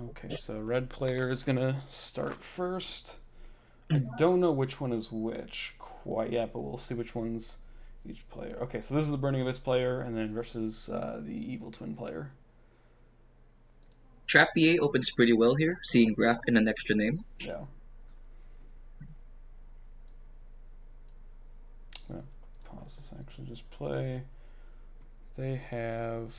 Okay, so red player is gonna start first. I don't know which one is which quite yet, but we'll see which one's each player. Okay, so this is the Burning Abyss player, and then versus the Evil Twin player. Trap PA opens pretty well here, seeing Graph in an extra name. Yeah. Pause this. Actually, just play. They have.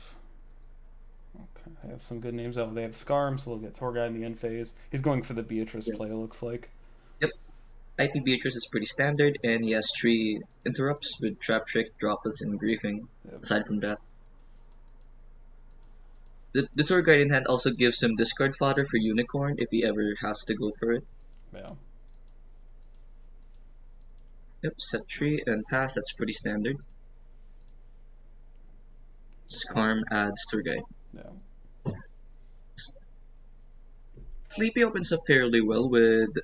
Okay, they have some good names. Oh, they have Scarm, so they'll get Torguide in the end phase. He's going for the Beatrice Yeah. play, it looks like. Yep, IP Beatrice is pretty standard, and he has 3 interrupts with Trap Trick, Droplets, and Griefing. Yep. Aside from that, the Tour Guide in hand also gives him discard fodder for Unicorn if he ever has to go for it. Yeah. Yep, set 3 and pass, that's pretty standard. Scarm adds Tour Guide. Yeah. Sleepy opens up fairly well with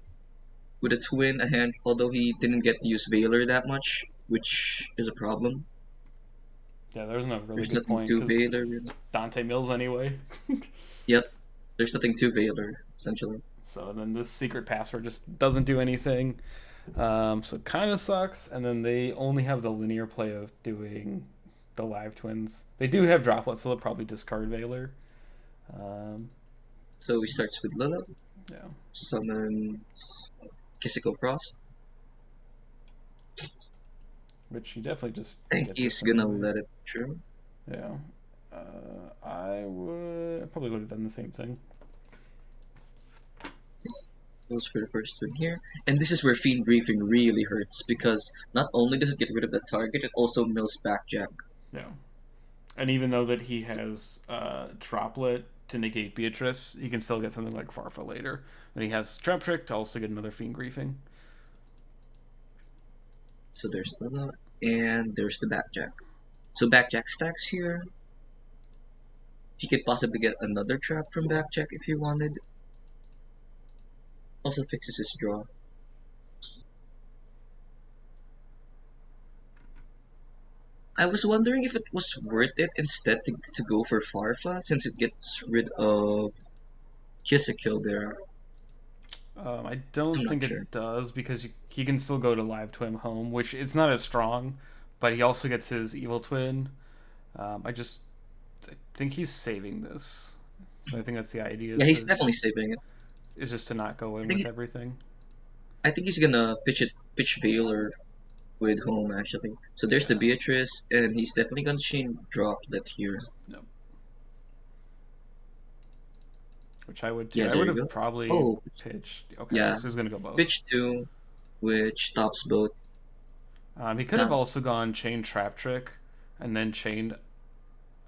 a twin a hand, although he didn't get to use Veiler that much, which is a problem. Yeah, there's no really There's good nothing point to because Veiler. Dante Mills anyway. Yep, there's nothing to Veiler, essentially. So then this secret password just doesn't do anything. So it kind of sucks. And then they only have the linear play of doing the live twins. They do have droplets, so they'll probably discard Veiler. Um, So he starts with Lila, yeah. summons Kissiko Frost. Which he definitely just. I think get he's this gonna anyway. let it through. Yeah. I probably would have done the same thing. Goes for the first twin here. And this is where Fiend Briefing really hurts, because not only does it get rid of the target, it also mills back Jack. Yeah. And even though that he has Droplet to negate Beatrice, he can still get something like Farfa later. Then he has Trap Trick to also get another Fiend Griefing. So there's Lila, and there's the back Jack. So back Jack stacks here. He could possibly get another trap from back Jack if he wanted. Also fixes his draw. I was wondering if it was worth it instead to go for Farfa, since it gets rid of Kill there. I I'm don't not think sure. it does because he can still go to Live Twin Home, which it's not as strong, but he also gets his Evil Twin. I think he's saving this. So I think that's the idea Yeah, he's definitely saving it. is just to not go I in think with everything. I think he's gonna pitch Veiler with home actually. So there's the Yeah. Beatrice, and he's definitely gonna chain Droplet here. No. Which I would too. Yeah, I there would you have go. probably Oh, pitched. Okay, yeah, so he's gonna go both. pitch 2, which stops both. He could have Now, also gone chain Trap Trick, and then chained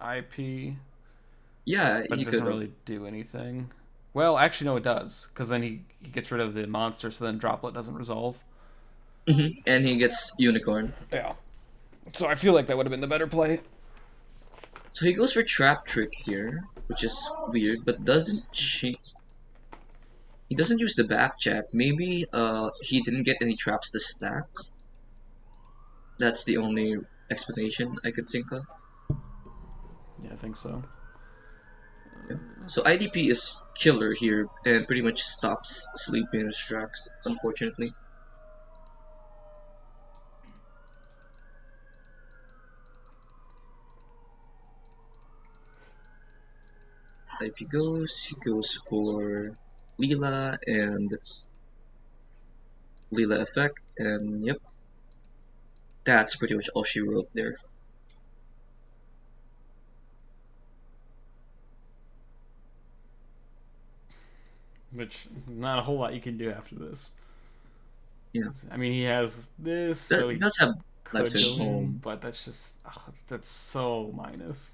IP, yeah, but he it doesn't could have. really do anything. Well, actually, no, it does, because then he gets rid of the monster, so then Droplet doesn't resolve. And he gets Unicorn. Yeah. So I feel like that would have been the better play. So he goes for Trap Trick here, which is weird, but doesn't he doesn't use the back jack. Maybe he didn't get any traps to stack. That's the only explanation I could think of. Yeah, I think so. Yeah. So IDP is killer here and pretty much stops sleeping in his tracks, unfortunately. IP goes, he goes for Leela and Leela effect, and yep, that's pretty much all she wrote there. Which not a whole lot you can do after this. Yeah, I mean, he has this, that so he does have life could to go in, home. but that's just that's so minus.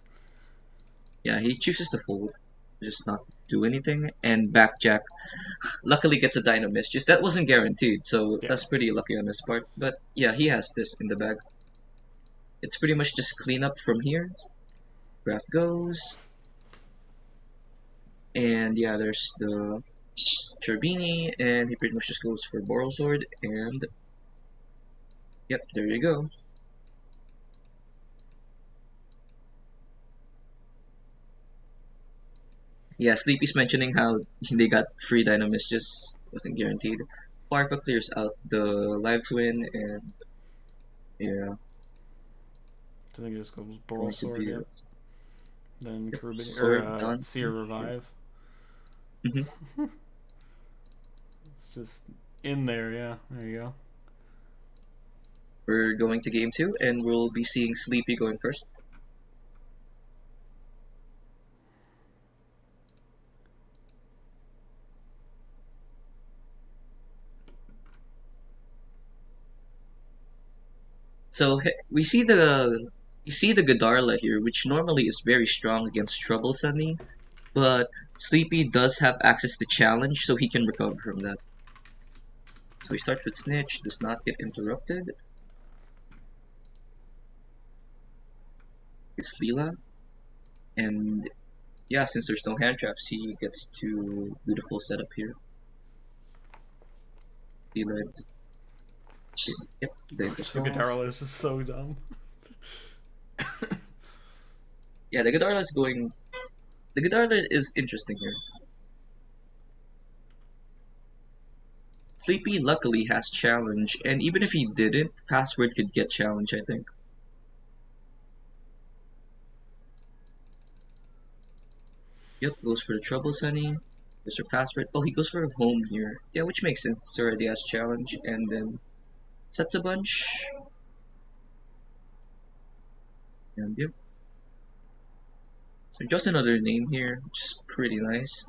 Yeah, he chooses to fold, just not do anything, and Backjack luckily gets a Dino Mischief. That wasn't guaranteed, so Yeah. that's pretty lucky on his part. But yeah, he has this in the bag. It's pretty much just clean up from here. Graph goes, and yeah, there's the Cherbini, and he pretty much just goes for Boral Sword, and yep, there you go. Yeah, Sleepy's mentioning how they got free Dynamis just wasn't guaranteed. Parfa clears out the live twin and yeah, I think it just goes going to Borrelsword, be yep. Then yep, Caribbean or sword done. Seer Revive. Hmm. It's just in there, yeah. There you go. We're going to game two, and we'll be seeing Sleepy going first. So we see the Godarla here, which normally is very strong against Trouble Sunny, but Sleepy does have access to challenge, so he can recover from that. So he starts with Snitch, does not get interrupted. It's Leela, and yeah, since there's no hand traps, he gets to beautiful setup here. Leela, yep, the Just the cross. Godarla is just so dumb. Yeah, the Godarla is going. The Godarla is interesting here. Sleepy luckily has challenge, and even if he didn't, Password could get challenge, I think. Yep, goes for the Trouble Sunny. Goes for Password. Oh, he goes for Home here. Yeah, which makes sense. Already has challenge, and then sets a bunch. And yep. So just another name here, which is pretty nice.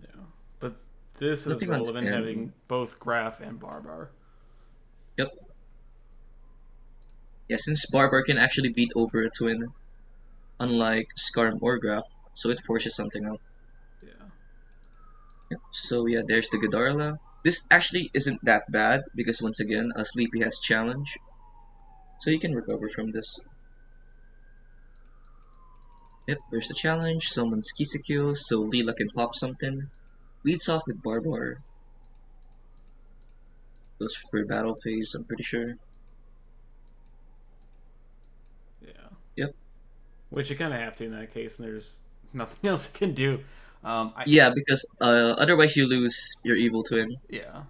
Yeah. But this is Nothing on relevant spam. having both Graph and Barbar. Yep. Yeah, since Barbar can actually beat over a twin, unlike Skarm or Graph, so it forces something out. Yeah. Yep. So yeah, there's the Godarla. This actually isn't that bad because once again, Sleepy has challenge, so he can recover from this. Yep, there's the challenge. Someone's Kisakyo, so Leela can pop something. Leads off with Barbar. Goes for battle phase, I'm pretty sure. Yeah. Yep. Which you kind of have to in that case, and there's nothing else it can do. I Yeah, because otherwise you lose your evil twin. Yeah.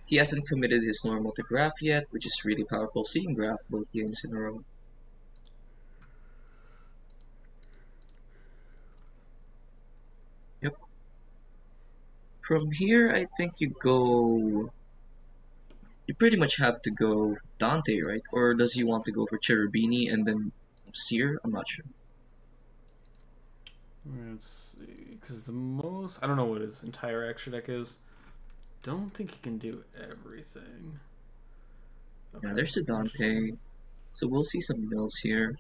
He hasn't committed his normal to Graph yet, which is really powerful. Seeing Graph both games in a row. Yep. From here, I think you go. You pretty much have to go Dante, right? Or does he want to go for Cherubini and then Seer? I'm not sure. Let's see, because the most I don't know what his entire extra deck is. Don't think he can do everything. Yeah, Okay, there's the Dante. interesting. So we'll see some mills here.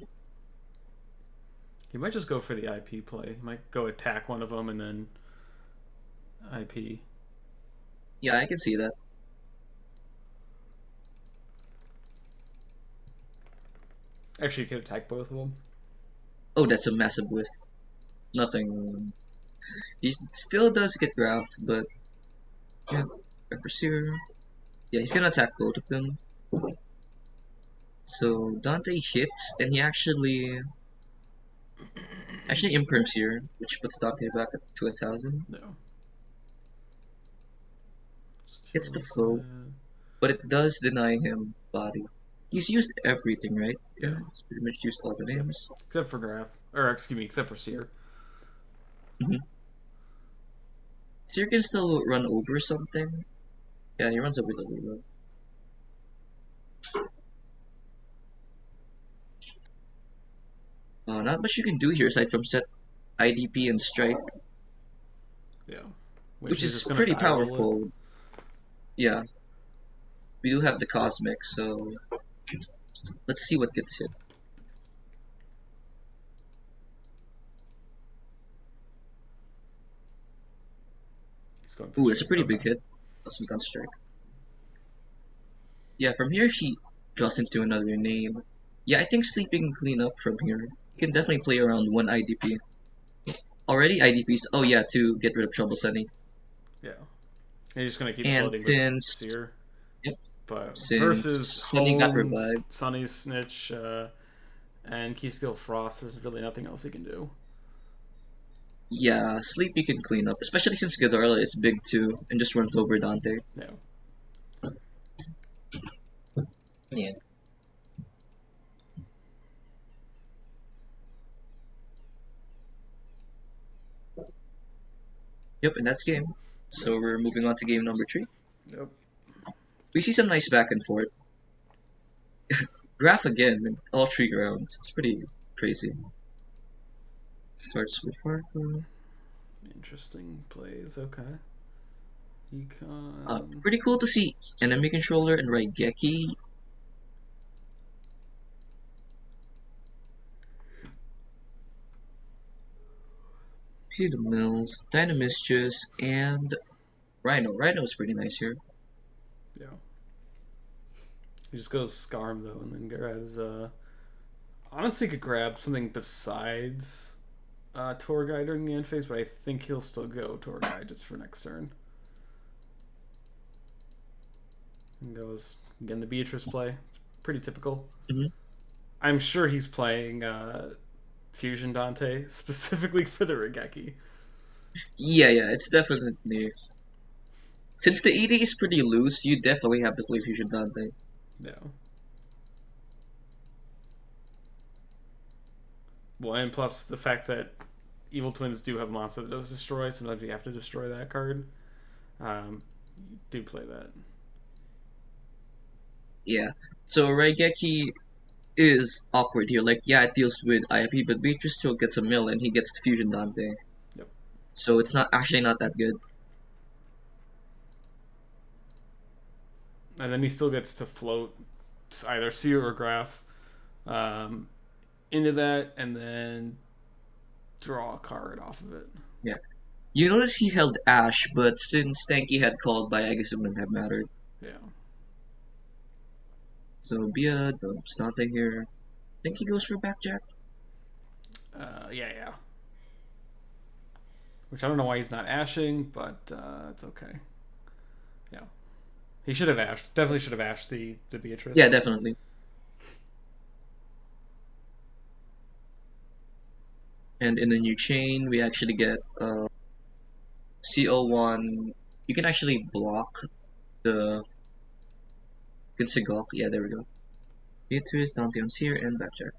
He might just go for the IP play. He might go attack one of them and then IP. Yeah, I can see that. Actually, you could attack both of them. Oh, that's a massive whiff. Nothing. He still does get Graph, but yeah, Pursuer. Yeah, he's gonna attack both of them. So Dante hits, and he actually imperms here, which puts Dante back up to 1,000. No. Hits the flow, but it does deny him body. He's used everything, right? Yeah. Yeah, he's pretty much used all the Yep. names. Except for Graph. Or, excuse me, except for Seer. Mm-hmm. So you can still run over something. Yeah, he runs over the Lulu. Not much you can do here aside from set IDP and strike, Yeah. Which which is is just going to pretty die roll it. powerful. Yeah, we do have the Cosmic, so let's see what gets hit. He's going for Ooh, that's a strike. pretty Okay. big hit. Cosmic gun strike. Yeah, from here he draws into another name. Yeah, I think Sleeping can clean up from here. He can definitely play around one IDP. Already IDPs. Oh yeah, to get rid of Trouble Sunny. Yeah. And he's just going to keep And floating with since Seer. yep, But since versus Sunny got Home, revived. Sunny Snitch, and Keyskill Frost, there's really nothing else he can do. Yeah, Sleepy can clean up, especially since Ghidorah is big too and just runs over Dante. Yeah. Yeah. Yep, and that's game. So we're moving on to game number 3. Yep. We see some nice back and forth. Graph again in all 3 rounds. It's pretty crazy. Starts with Farfa. Interesting plays. Okay. Econ. Pretty cool to see enemy controller and Raigeki. Peter Mills, Dynamistus, and Rhino. Rhino's pretty nice here. Yeah. He just goes Scarm though, and then grabs. Honestly, could grab something besides Tour Guide during the end phase, but I think he'll still go Tour Guide just for next turn. And goes again the Beatrice play. It's pretty typical. Mm-hmm. I'm sure he's playing Fusion Dante specifically for the Raigeki. Yeah, it's definitely. Since the ED is pretty loose, you definitely have to play Fusion Dante. Yeah. Well, and plus the fact that Evil Twins do have a monster that does destroy, sometimes you have to destroy that card. You do play that. Yeah. So Raigeki is awkward here. Like, yeah, it deals with IP, but Beatrice still gets a mill and he gets the Fusion Dante. Yep. So it's not actually not that good. And then he still gets to float either Seer or Graph into that, and then draw a card off of it. Yeah. You notice he held Ash, but since Stanky had called by, I guess it wouldn't have mattered. Yeah. So Bia dumps Dante here. I think he goes for Backjack. Yeah. Which I don't know why he's not ashing, but it's okay. Yeah. He should have ashed. Definitely should have ashed the Beatrice. Yeah, definitely. And in the new chain, we actually get CO1. You can actually block the Kinsigok. Yeah, there we go. Beatrice, Dante on Seer, and Backjack.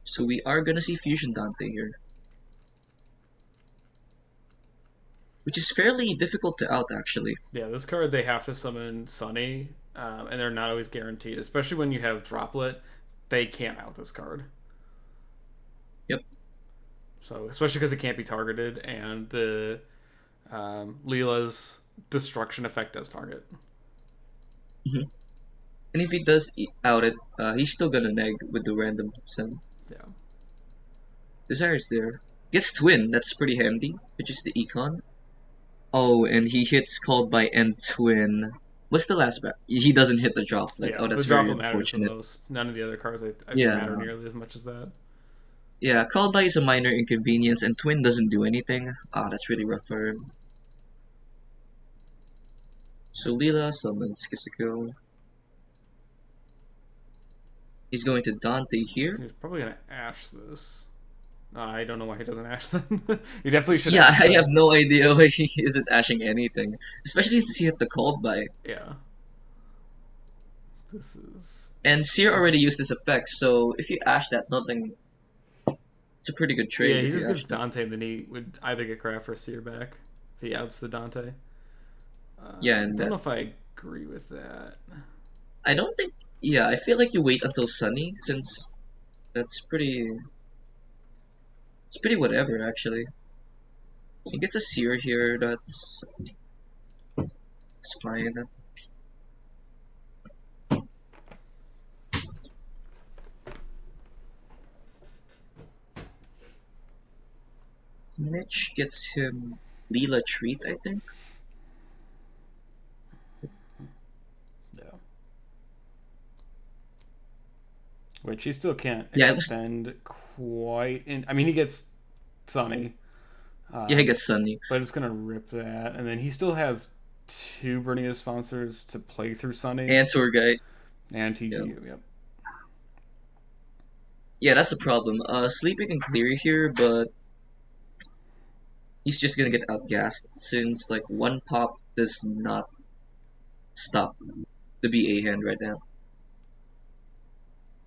So we are gonna see Fusion Dante here. Which is fairly difficult to out, actually. Yeah, this card they have to summon Sunny, and they're not always guaranteed. Especially when you have Droplet, they can't out this card. Yep. So, especially because it can't be targeted, and the Leela's destruction effect does target. Mm-hmm. And if he does out it, he's still gonna neg with the random send. Yeah. Desire's there. Gets Twin, that's pretty handy, which is the Econ. Oh, and he hits Called by and Twin. What's the last back? He doesn't hit the drop. Like, yeah, oh, that's the very droplet matters the unfortunate. most. None of the other cards I think Yeah. matter nearly as much as that. Yeah, Called by is a minor inconvenience, and Twin doesn't do anything. Ah, that's really rough for him. So Leela summons Kisiko. He's going to Dante here. He's probably gonna ash this. I don't know why he doesn't ash them. He definitely should. Yeah, Ash I them. have no idea why he isn't ashing anything, especially since he hit the Called by. Yeah. This is. And Seer already used this effect, so if you ash that, nothing. It's a pretty good trade. Yeah, he if just you gives ash that. Dante, and then he would either get Graph or Seer back if he outs the Dante. Yeah, I and don't that. know if I agree with that. I don't think. Yeah, I feel like you wait until Sunny, since that's pretty. It's pretty whatever, actually. He gets a Seer here, that's. It's fine. Mitch gets him Leela Treat, I think. Yeah. Which he still can't Yeah, it was. extend quite. I mean, he gets Sunny. Yeah, he gets Sunny. But it's gonna rip that, and then he still has 2 Bernio sponsors to play through Sunny And Tour Guide. and TGU. Yep. Yeah, that's the problem. Sleeping can clear here, but he's just gonna get outgassed since like one pop does not stop the BA hand right now.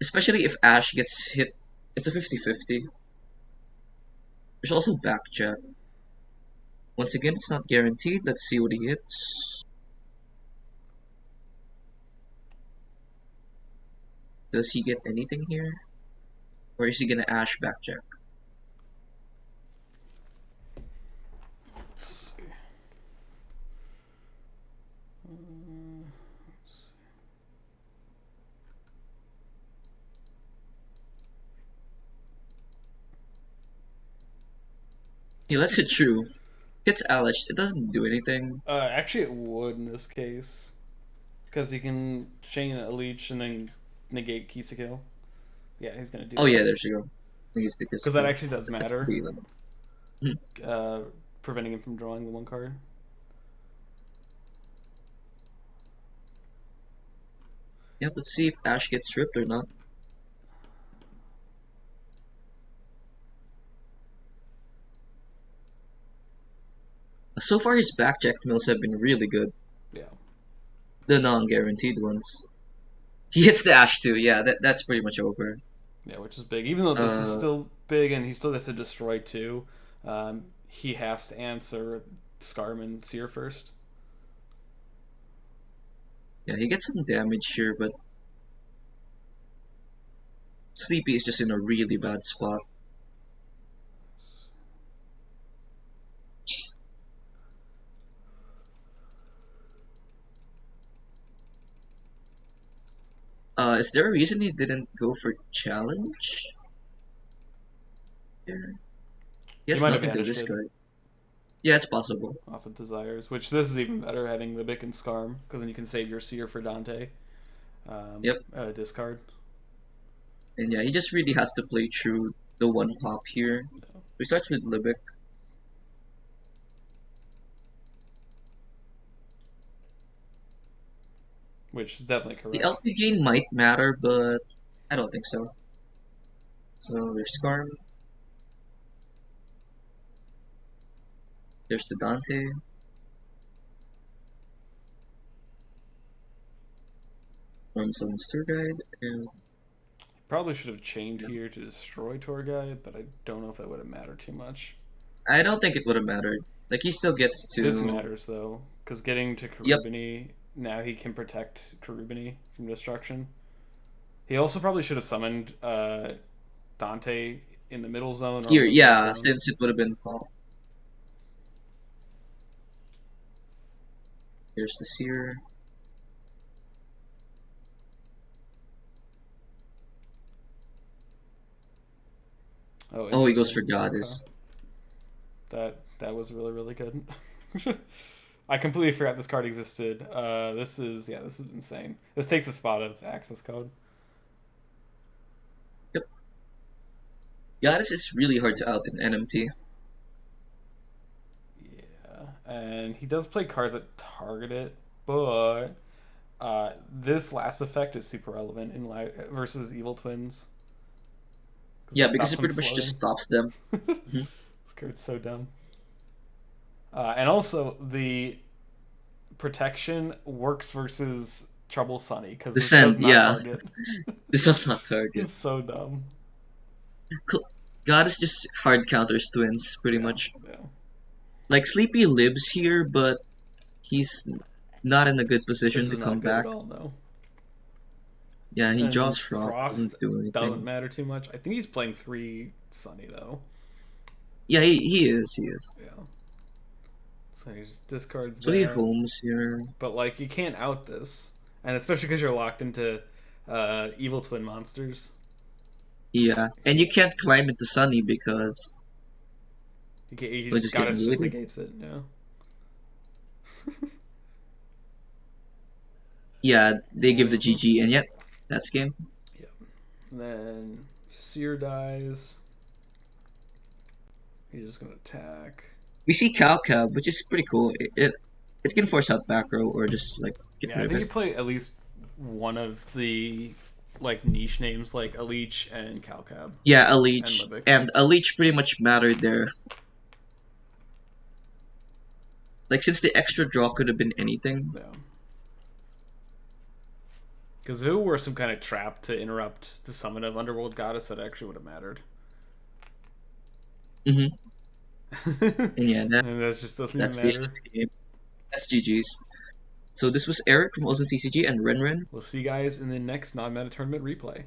Especially if Ash gets hit, it's a 50-50. There's also backjack. Once again, it's not guaranteed. Let's see what he hits. Does he get anything here? Or is he gonna Ash backjack? Let's see. He lets it true. Hits Alish. It doesn't do anything. Actually, it would in this case. Because he can chain a leech and then negate Kill. Yeah, he's going to do Oh that. yeah, there you go. Because that actually does matter. Hmm. Preventing him from drawing the one card. Yep, let's see if Ash gets stripped or not. So far, his backjack mills have been really good. Yeah. The non-guaranteed ones. He hits the Ash too. Yeah, that's pretty much over. Yeah, which is big. Even though this is still big and he still gets to destroy too, he has to answer Scarm and Seer first. Yeah, he gets some damage here, but Sleepy is just in a really bad spot. Is there a reason he didn't go for challenge? Here? He has He might have nothing to banished it. discard. Yeah, it's possible. Off of Desires, which this is even better having Libic and Scarm, because then you can save your Seer for Dante. Yep. Discard. And yeah, he just really has to play through the one hop here. We start with Libic. Which is definitely correct. The LP gain might matter, but I don't think so. So there's Scarm. There's the Dante. Someone's tour guide, and Probably should have chained here to destroy Tour Guide, but I don't know if that would have mattered too much. I don't think it would have mattered. Like, he still gets to... This matters, though, because getting to Karubini, now he can protect Karubini from destruction. He also probably should have summoned Dante in the middle zone. Or Here, yeah, zone. since it would have been called. Here's the Seer. Oh, he goes for Goddess. Okay. That was really, really good. I completely forgot this card existed. This is insane. This takes a spot of access code. Yep. Goddess is really hard to out in NMT. Yeah, and he does play cards that target it, but this last effect is super relevant in versus Evil Twins. Yeah, because it pretty much just stops them. This card's so dumb. And also, the protection works versus Trouble Sunny, because this does not target. This does not target. It's so dumb. Goddess just hard counters Twins, pretty much. Yeah. Like, Sleepy lives here, but he's not in a good position to come back. At all, no. Yeah, he draws Frost. Doesn't do anything. Doesn't matter too much. I think he's playing 3 Sunny, though. Yeah, he is. Yeah. So he just discards so that. he homes here. But, like, you can't out this. And especially because you're locked into Evil Twin monsters. Yeah, and you can't climb into Sunny because... You just negates it, yeah. Yeah, they give the GG, and yet, that's game. Yeah. And then Seer dies. He's just gonna attack. We see Calcab, which is pretty cool. It can force out back row or just like get rid of it. I think you play at least one of the like niche names like a Leech and Calcab. Yeah, a Leech. And a Leech pretty much mattered there. Like, since the extra draw could have been anything. Yeah. Because if it were some kind of trap to interrupt the summon of Underworld Goddess, that actually would have mattered. Mm-hmm. And yeah, And that just doesn't even that's the end matter. of the game. That's GG's. So this was Eric from OzoneTCG and Renren. We'll see you guys in the next non-meta tournament replay.